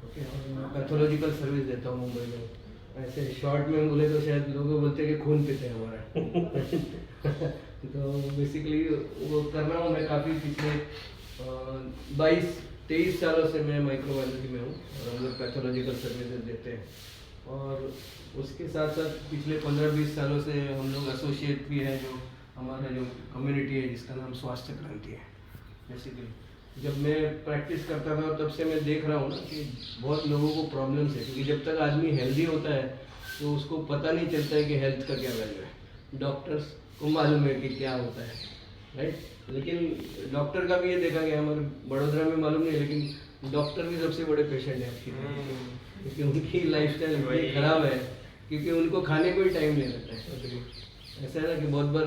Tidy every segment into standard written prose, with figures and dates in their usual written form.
Okay, और मैं pathological service देता हूँ मुंबई में। ऐसे शॉर्ट में बोले तो शायद लोग बोलते हैं कि खून पीते हैं हमारा। तो बेसिकली वो कर रहा हूँ मैं काफ़ी पिछले 22-23 सालों से मैं माइक्रोबायोलॉजी में हूँ और हम लोग पैथोलॉजिकल सर्विसेज देते हैं। और उसके साथ साथ पिछले 15-20 सालों से हम लोग एसोसिएट भी है, जो हमारा जो कम्युनिटी है जिसका नाम स्वास्थ्य क्रांति है। बेसिकली जब मैं प्रैक्टिस करता था तब से मैं देख रहा हूँ ना कि बहुत लोगों को प्रॉब्लम्स है, क्योंकि जब तक आदमी हेल्दी होता है तो उसको पता नहीं चलता है कि हेल्थ का क्या वैल्यू है। डॉक्टर्स को मालूम है कि क्या होता है, राइट। लेकिन डॉक्टर का भी ये देखा गया, हमारे बड़ोदरा में मालूम नहीं, लेकिन डॉक्टर भी सबसे बड़े पेशेंट हैं आपकी, क्योंकि उनकी लाइफस्टाइल इतनी खराब है क्योंकि उनको खाने को ही टाइम नहीं लगता है। ऐसा है ना कि बहुत बार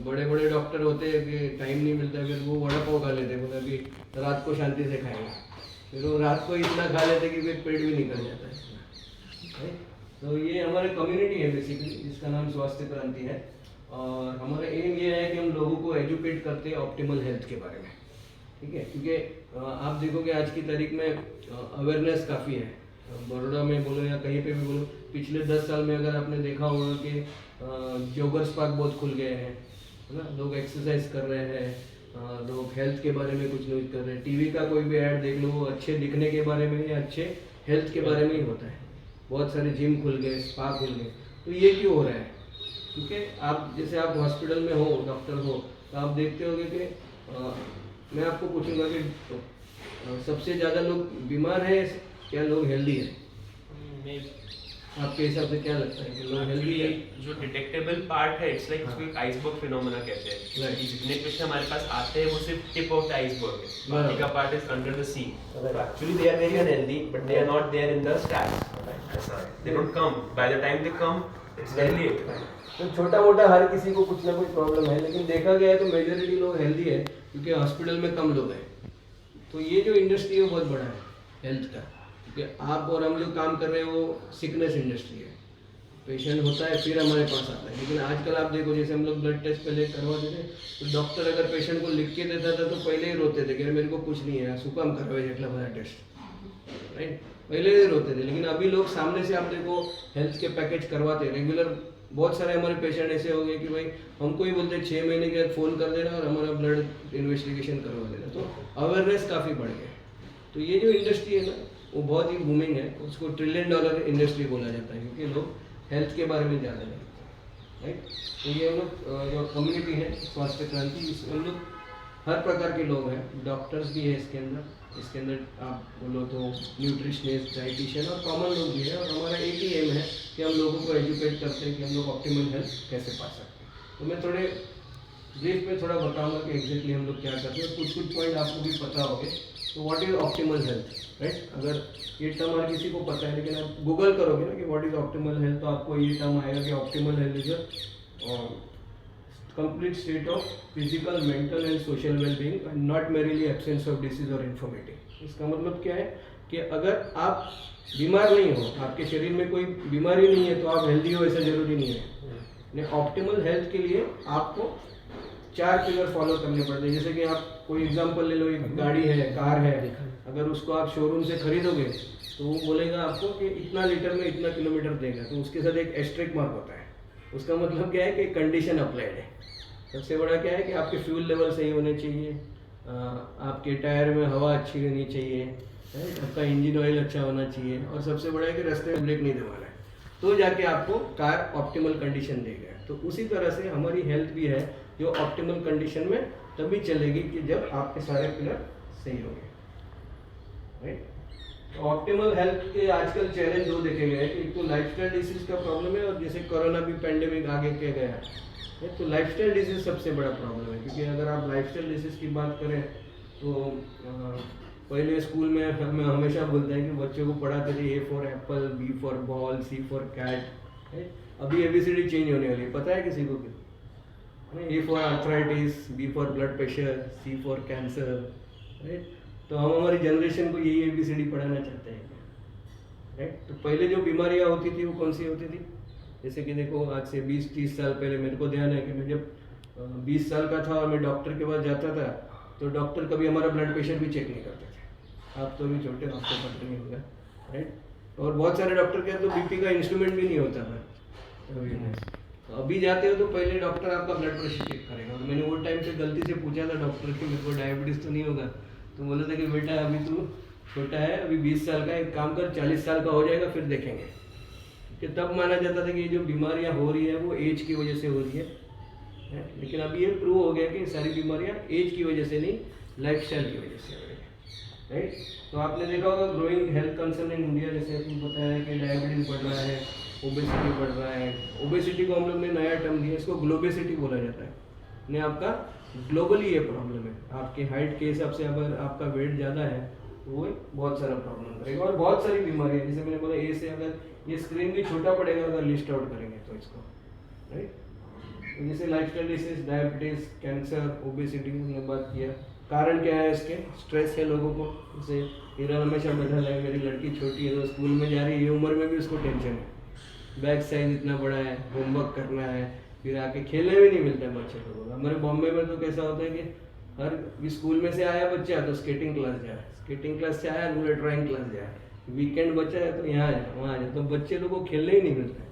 बड़े बड़े डॉक्टर होते हैं कि टाइम नहीं मिलता, फिर वो वड़ा पाव खा लेते हैं, बोला अभी रात को शांति से खाएंगे, फिर वो रात को इतना खा लेते कि फिर पेट भी निकल जाता है, राइट। तो ये हमारे कम्युनिटी है बेसिकली, जिसका नाम स्वास्थ्य क्रांति है। और हमारा एम ये है कि हम लोगों को एजुकेट करते हैं ऑप्टिमल हेल्थ के बारे में, ठीक है। क्योंकि आप देखोगे आज की तारीख में अवेयरनेस काफ़ी है, बड़ौदा में बोलो या कहीं पे भी बोलो, पिछले 10 साल में अगर आपने देखा होगा कि जॉगर्स पार्क बहुत खुल गए हैं, है ना। लोग एक्सरसाइज कर रहे हैं, लोग हेल्थ के बारे में कुछ न्यूज़ कर रहे हैं। टीवी का कोई भी ऐड देख लो, वो अच्छे दिखने के बारे में या अच्छे हेल्थ के बारे में ही होता है। बहुत सारे जिम खुल गए, स्पा खुल गए। तो ये क्यों हो रहा है? क्योंकि आप जैसे आप हॉस्पिटल में हो, डॉक्टर हो, तो आप देखते होगे कि मैं आपको पूछूंगा कि सबसे ज़्यादा लोग बीमार हैं क्या लोग हेल्दी हैं? आपके हिसाब से क्या लगता है कि लोग हेल्दी है? जो डिटेक्टेबल पार्ट है, इट्स लाइक उसको एक आइसबर्ग फिनोमेना कहते हैं कि जितने पेशेंट हमारे पास आते हैं वो सिर्फ टिप ऑफ द आइसबर्ग है, बाकी का part is under the sea. Actually they are very unhealthy but they are not there in the stats, ऐसा है। They don't come, by the time they come it's very late. तो छोटा मोटा हर किसी को कुछ ना कुछ प्रॉब्लम है, लेकिन देखा गया है तो मेजॉरिटी लोग हेल्दी है क्योंकि हॉस्पिटल में कम लोग हैं। तो ये जो इंडस्ट्री है वो बहुत बड़ा है हेल्थ का, क्योंकि आप और हम जो काम कर रहे हैं वो सिकनेस इंडस्ट्री है। पेशेंट होता है फिर हमारे पास आता है, लेकिन आजकल आप देखो जैसे हम लोग ब्लड टेस्ट पहले करवाते थे तो डॉक्टर अगर पेशेंट को लिख के देता था तो पहले ही रोते थे कि मेरे को कुछ नहीं है, सुकाम करवाए जेटला बड़ा टेस्ट, राइट। पहले ही रोते थे। लेकिन अभी लोग सामने से आप देखो हेल्थ के पैकेज करवाते हैं रेगुलर। बहुत सारे हमारे पेशेंट ऐसे हो गए कि भाई हमको ही बोलते 6 महीने के बाद फ़ोन कर देना और हमारा ब्लड इन्वेस्टिगेशन करवा देना। तो अवेयरनेस काफ़ी बढ़ गया। तो ये जो इंडस्ट्री है ना वो बहुत ही बूमिंग है, उसको $1 ट्रिलियन इंडस्ट्री बोला जाता है क्योंकि लोग हेल्थ के बारे में ज़्यादा जानते हैं, राइट। तो ये हम लोग जो कम्युनिटी है स्वास्थ्य क्रांति, इसमें हम लोग हर प्रकार के लोग हैं, डॉक्टर्स भी है इसके अंदर आप बोलो तो न्यूट्रिशनिस्ट, डाइटिशियन और कॉमन लोग भी हैं। और हमारा एक ही एम है कि हम लोगों को एजुकेट करते हैं कि हम लोग ऑप्टिमल हेल्थ कैसे पा सकते हैं। तो मैं थोड़े ब्रीफ में थोड़ा बताऊंगा कि एग्जैक्टली हम लोग क्या करते हैं। कुछ पॉइंट आपको भी पता होंगे। तो what is optimal health, right. अगर ये टर्म हर किसी को पता है, लेकिन आप गूगल करोगे ना कि व्हाट इज ऑप्टिमल हेल्थ तो आपको ये टर्म आएगा कि optimal health is complete state of physical, mental and social well-being and not merely absence of disease or infirmity। इसका मतलब क्या है कि अगर आप बीमार नहीं हो, आपके शरीर में कोई बीमारी नहीं है तो आप हेल्दी हो, ऐसा जरूरी नहीं है। ऑप्टिमल हेल्थ के लिए आपको 4 पिलर फॉलो करने पड़ते हैं। जैसे कि आप कोई एग्जांपल ले लो, एक गाड़ी है, कार है, अगर उसको आप शोरूम से खरीदोगे तो वो बोलेगा आपको कि इतना लीटर में इतना किलोमीटर देगा, तो उसके साथ एक एस्ट्रिक मार्क होता है। उसका मतलब क्या है कि कंडीशन अप्लाइड है। सबसे बड़ा क्या है कि आपके फ्यूल लेवल सही होने चाहिए, आपके टायर में हवा अच्छी रहनी चाहिए, आपका इंजन ऑयल अच्छा होना चाहिए, और सबसे बड़ा है कि रास्ते में ब्रेक नहीं दबाना है, तो जाके आपको कार ऑप्टिमल कंडीशन देगा। तो उसी तरह से हमारी हेल्थ भी है जो ऑप्टिमल कंडीशन में तभी चलेगी कि जब आपके सारे पिलर सही होंगे, राइट। तो ऑप्टिमल हेल्थ के आजकल चैलेंज 2 देखे गए हैं कि एक तो लाइफस्टाइल डिसीज का प्रॉब्लम है, और जैसे कोरोना भी पैंडेमिक आगे किया गया है तो लाइफस्टाइल डिजीज सबसे बड़ा प्रॉब्लम है। क्योंकि अगर आप लाइफस्टाइल डिजीज की बात करें तो पहले स्कूल में हमें हमेशा बोलते हैं कि बच्चों को पढ़ाते थे A for apple, B for ball, C for cat. अभी ABCD चेंज होने वाली है, पता है किसी को? A for arthritis, B for blood pressure, C for cancer, right. तो हम हमारी जनरेशन को यही ABCD पढ़ाना चाहते हैं, राइट। तो पहले जो बीमारियाँ होती थी वो कौन सी होती थी? जैसे कि देखो आज से 20-30 साल पहले मेरे को ध्यान है कि मैं जब 20 साल का था और मैं डॉक्टर के पास जाता था तो डॉक्टर कभी हमारा ब्लड प्रेशर भी चेक नहीं करते थे। आप तो अभी छोटे, आपको पता नहीं होगा, राइट। और बहुत सारे डॉक्टर के तो बीपी का इंस्ट्रूमेंट भी नहीं होता है। तो अभी जाते हो तो पहले डॉक्टर आपका ब्लड प्रेशर चेक करेगा। और मैंने वो टाइम पे गलती से पूछा था डॉक्टर कि मेरे को डायबिटीज़ तो नहीं होगा, तो बोला था कि बेटा अभी तू छोटा है, अभी 20 साल का है, एक काम कर 40 साल का हो जाएगा फिर देखेंगे। कि तब माना जाता था कि ये जो बीमारियां हो रही है वो एज की वजह से हो रही है। लेकिन अभी ये प्रूव हो गया कि सारी बीमारियां एज की वजह से नहीं, लाइफस्टाइल की वजह से हो रही है, राइट। तो आपने देखा होगा growing health concern in India, जैसे आपको पता है कि डायबिटीज़ बढ़ रहा है, ओबेसिटी बढ़ रहा है। ओबेसिटी को हम लोग ने नया टर्म दिया, इसको ग्लोबेसिटी बोला जाता है। ने आपका ग्लोबली ये प्रॉब्लम है, आपके हाइट के हिसाब से अगर आपका वेट ज़्यादा है तो वो बहुत सारा प्रॉब्लम करेगा। और बहुत सारी बीमारी है, जैसे मैंने बोला ए से, अगर ये स्क्रीन भी छोटा पड़ेगा अगर लिस्ट आउट करेंगे तो इसको, राइट। तो जैसे lifestyle disease, diabetes, cancer, obesity हमने बात किया। कारण क्या है इसके? स्ट्रेस है लोगों को। जैसे हिरन हमेशा बैठा है, मेरी लड़की छोटी है तो स्कूल में जा रही है, ये उम्र में भी उसको टेंशन है, बैग साइज इतना बड़ा है, होमवर्क करना है, फिर आके खेलने भी नहीं मिलता है बच्चे लोगों को। हमारे बॉम्बे में तो कैसा होता है कि हर स्कूल में से आया बच्चा तो स्केटिंग क्लास जाए, स्केटिंग क्लास से आया बुलेट ड्राइंग क्लास जाए, वीकेंड बचा है तो यहाँ जाए वहाँ जाए, तो बच्चे लोगों को खेलने ही नहीं मिलता है,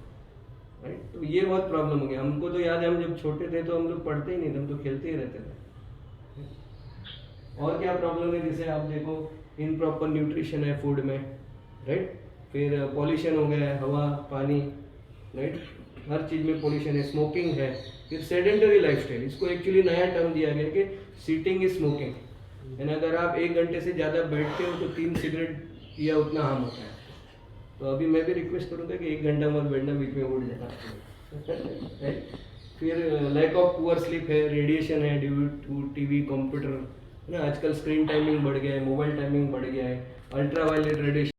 राइट। तो ये बहुत प्रॉब्लम हो गया। हमको तो याद है, हम जब छोटे थे तो हम लोग पढ़ते ही नहीं थे, हम तो खेलते ही रहते थे। और क्या प्रॉब्लम है? जैसे आप देखो इनप्रॉपर न्यूट्रिशन है फूड में, राइट। फिर पॉल्यूशन हो गया है, हवा, पानी, राइट, हर चीज़ में पॉल्यूशन है, स्मोकिंग है। फिर सेडेंटरी लाइफस्टाइल, इसको एक्चुअली नया टर्म दिया गया कि सीटिंग इज स्मोकिंग, यानी अगर आप 1 घंटे से ज़्यादा बैठते हो तो 3 सिगरेट या उतना हार्म होता है। तो अभी मैं भी रिक्वेस्ट करूँगा कि 1 घंटा मत बैठना, बीच में उठ जाना। फिर लैक ऑफ पुअर स्लीप है, रेडिएशन है ड्यू टू टीवी, कंप्यूटर, है ना। आजकल स्क्रीन टाइमिंग बढ़ गया है, मोबाइल टाइमिंग बढ़ गया है, अल्ट्रा वायलेट रेडिएशन